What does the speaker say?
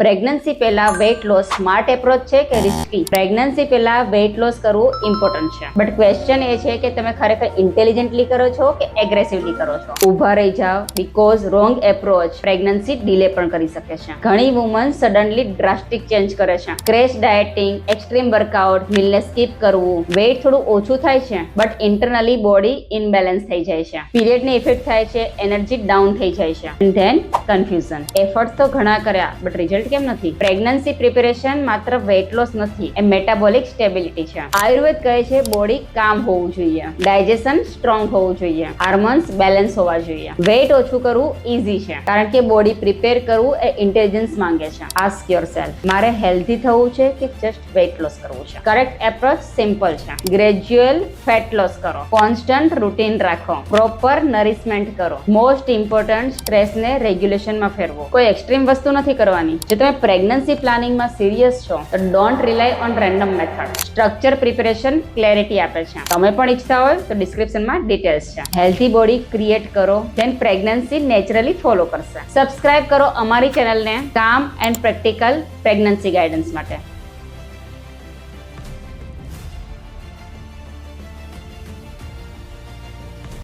Pregnancy પહેલા weight loss smart approach છે કે રિસ્કી? પ્રેગ્નન્સી પહેલા વેઇટ લોસ કરવું ઇમ્પોર્ટન્ટ છે, બટ ક્વેશ્ચન એ છે કે તમે ખરેખર ઇન્ટેલિજન્ટલી કરો છો કે એગ્રેસિવલી કરો છો. ઊભા રહી જાઓ, because wrong approach pregnancy delay પણ કરી શકે છે. ઘણી વુમન સડનલી ડ્રાસ્ટિક ચેન્જ કરે છે. ક્રેશ ડાયટિંગ, એક્સ્ટ્રીમ વર્કઆઉટ, મીલને સ્કીપ કરવું, વેઇટ થોડું ઓછું થાય છે બટ ઇન્ટરનલી બોડી ઇનબેલેન્સ થઈ જાય છે. પીરિયડની ઇફેક્ટ થાય છે, એનર્જી ડાઉન થઈ જાય છે. And then confusion. એફર્ટ તો ઘણા કર્યા બટ રિઝલ્ટ કેમ નથી? પ્રેગ્નન્સી પ્રિપેરેશન માત્ર વેઇટ લોસ નથી, એ મેટાબોલિક સ્ટેબિલિટી છે. આયુર્વેદ કહે છે બોડી કામ હોવું જોઈએ, ડાયજેશન સ્ટ્રોંગ હોવું જોઈએ, હાર્મોન્સ બેલેન્સ હોવા જોઈએ. વેઇટ ઓછું કરવું ઈઝી છે કારણ કે બોડી પ્રિપેર કરવું એ ઇન્ટેલિજન્સ માંગે છે. આસ્ક યોરસેલ્ફ, મારે હેલ્ધી થવું છે કે જસ્ટ વેઇટ લોસ કરવું છે? કરેક્ટ એપ્રોચ સિમ્પલ છે. ગ્રેજ્યુઅલ ફેટ લોસ કરો, કોન્સ્ટન્ટ રૂટીન રાખો, પ્રોપર નરિશમેન્ટ કરો, મોસ્ટ ઇમ્પોર્ટન્ટ સ્ટ્રેસને રેગ્યુલેશનમાં ફેરવો. કોઈ એક્સ્ટ્રીમ વસ્તુ નથી કરવાની. જો તમે પ્રેગ્નન્સી પ્લાનિંગમાં સિરિયસ છો તો don't rely on random method. Structure preparation clarity આપે છે. તમે પણ ઈચ્છતા હોય તો ડિસ્ક્રિપ્શનમાં ડિટેલ્સ છે. હેલ્ધી બોડી ક્રિએટ કરો, ધેન પ્રેગ્નન્સી નેચરલી ફોલો કરશે. સબસ્ક્રાઇબ કરો અમારી ચેનલને કામ એન્ડ પ્રેક્ટિકલ પ્રેગ્નન્સી ગાઈડન્સ માટે.